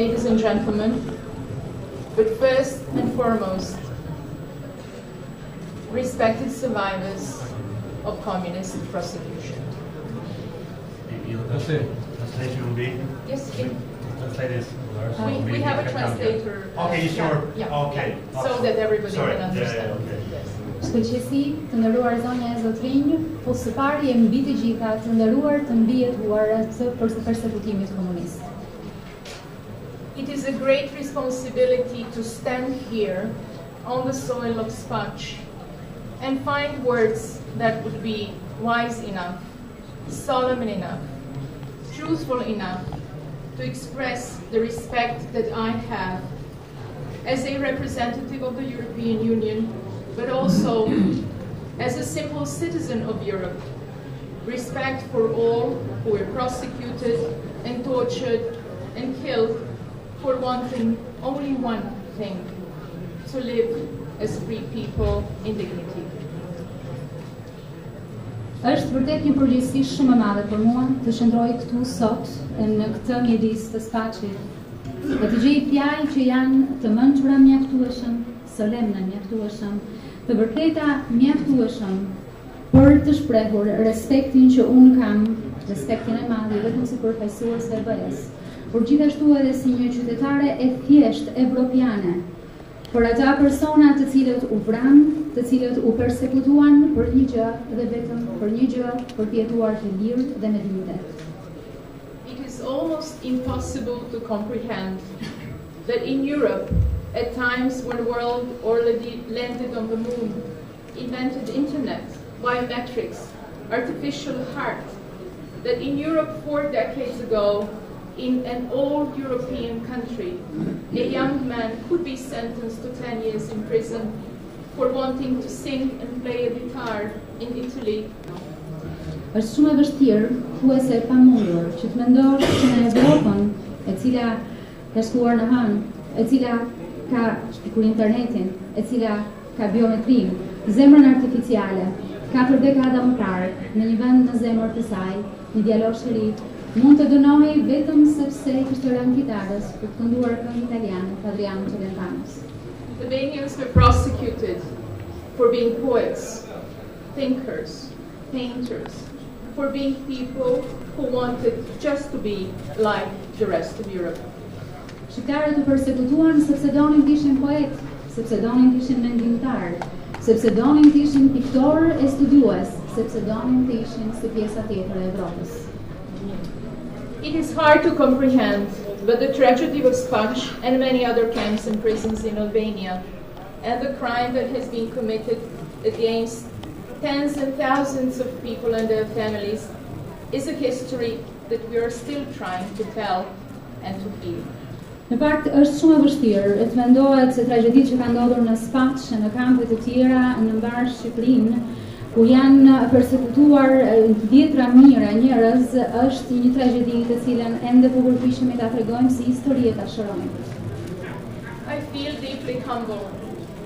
Ladies and gentlemen, but first and foremost, respected survivors of communist prosecution. That's it. Translation will be? Yes, Translate this. we have a translator. Okay, sure. Yeah, Okay. yeah, so that everybody Sorry. can understand. Okay. Yes. Shkëlqësi, të nderuar zonja e zotrinj, po së pari e mbi të gjitha të nderuar të mbijetuarët të persekutimit komunist. It is a great responsibility to stand here on the soil of Spaci and find words that would be wise enough, solemn enough, truthful enough to express the respect that I have as a representative of the European Union, but also as a simple citizen of Europe. Respect for all who were prosecuted and tortured and killed for wanting only one thing, to live as free people in dignity. Është vërtet një përgjegjësi shumë e madhe për mua të shndroj këtu sot në këtë mjedis të Spacit dhe të gjej fjalë që janë të mençura mjaftueshëm, solemne mjaftueshëm, të vërteta mjaftueshëm për të shprehur respektin që unë kam, respektin e madh vetëm si përfaqësuese e BE-s, por gjithashtu edhe si një qytetare e thjesht evropiane, për ata persona të cilët u vranë, të cilët u persekutuan për një gjë dhe vetëm për një gjë, për të jetuar të lirë dhe me dinjitet. It is almost impossible to comprehend that in Europe, at times when the world already landed on the moon, invented internet, biometrics, artificial heart, that in Europe 4 decades ago, in an old European country, a young man could be sentenced to 10 years in prison for wanting to sing and play a guitar in Italy. Është shumë e vështirë, thuajse e pamundur, që të mendosh që në Evropën, e cila ka shkuar në hënë, e cila ka shpikur internetin, e cila ka biometrin, zemrën artificiale, 4 dekada më parë, në një vend në zemër të saj, një djalosh i ri, mund të dënohej vetëm sepse kishte rënë kitarës për të kënduar këngë italiane të Adriano Celentanos. Albanians were prosecuted for being poets, thinkers, painters, for being people who wanted just to be like the rest of Europe. Shqiptarët u persekutuan sepse donin të ishin poet, sepse donin të ishin mendimtar, sepse donin të ishin piktor e studiues, sepse donin të ishin si pjesa tjetër e Evropës. It is hard to comprehend, but the tragedy of Spaci and many other camps and prisons in Albania, and the crime that has been committed against tens and thousands of people and their families, is a history that we are still trying to tell and to heal. Në fakt është shumë e vështirë të mendohet se tragjeditë që ka ndodhur në Spaci, në kampe të tjera në mbar Shqipërinë, ku janë persekutuar dhjetra mijëra njerëz, është një tragjedi të cilën ende po përpiqemi ta tregojmë si histori e ta shërojmë. I feel deeply humble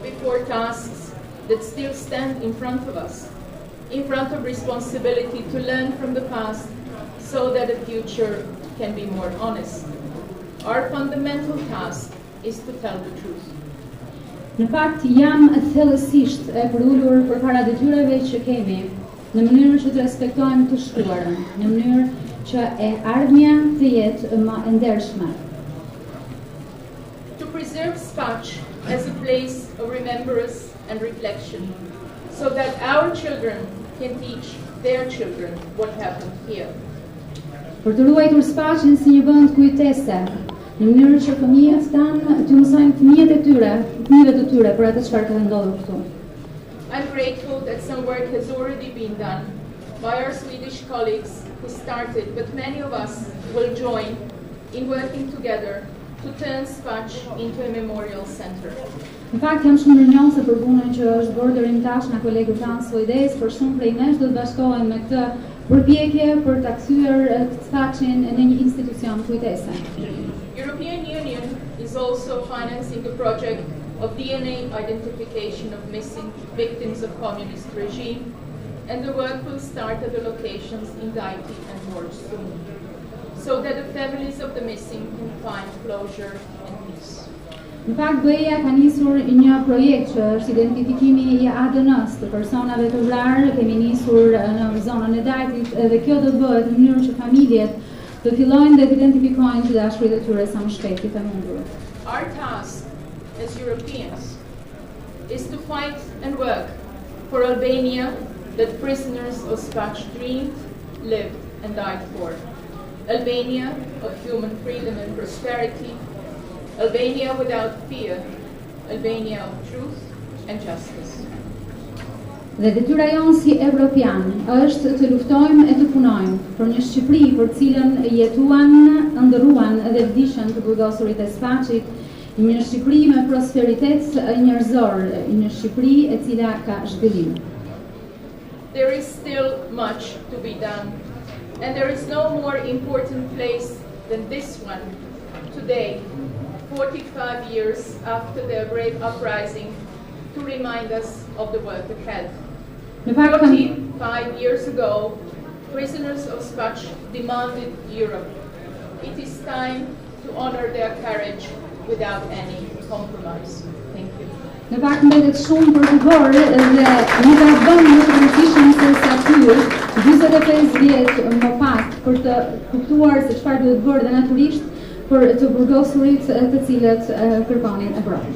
before tasks that still stand in front of us, in front of responsibility to learn from the past so that the future can be more honest. Our fundamental task is to tell the truth. Në fakt jam thellësisht e përullur përpara detyrave që kemi, në mënyrë që të respektojmë të shkuarën, në mënyrë që e ardhmja të jetë më e ndershme. To preserve Spaci as a place of remembrance and reflection, so that our children can teach their children what happened here. Për të ruajtur Spacin si një vend kujtese, në mënyrë që fëmijët tanë të mësojnë fëmijëve të tyre për atë çfarë ka ndodhur këtu. I'm grateful that some work has already been done by our Swedish colleagues who started, but many of us will join in working together to turn Spaci into a memorial center. Në fakt jam shumë mirënjohëse për punën që është bërë deri tash nga kolegët tanë suedez, por shumë prej nesh do të bashkohen me këtë përpjekje për ta kthyer Spacin në një institucion kujtese. European Union is also financing a project of DNA identification of missing victims of communist regime, and the work will start at the locations in Daiti and Morge soon. so that the families of the missing can find closure and peace. Në fakt BE-ja ka nisur një projekt që është identifikimi I ADN-s të personave të vrarë, kemi nisur në zonën e Dajtit dhe kjo do të bëhet në mënyrë që familjet të fillojnë dhe të identifikojnë të dashurit e tyre sa më shpejt të mundur. Our task as Europeans is to fight and work for Albania that prisoners of Spaci dreamed, lived and died for. Albania of human freedom and prosperity, Albania without fear, Albania of truth and justice. Dhe detyra jonë si evropian është të luftojmë e të punojmë për një Shqipëri për cilën jetuan, ndëruan dhe vdishën të burgosurit e Spacit, një Shqipëri me prosperitet njerëzor, një Shqipëri e cila ka zhvillim. There is still much to be done, and there is no more important place than this one today, 45 years after the great uprising, to remind us of the work ahead. 45 years ago, prisoners of Spaci demanded Europe. It is time to honor their courage without any compromise. Thank you. Në fakt mbetet shumë për të bërë dhe një ka bënë më të rëndësishëm se sa ky 45 vjet më pas për të kuptuar se çfarë duhet bërë dhe natyrisht për të burgosurit të cilët kërkonin e brojnë.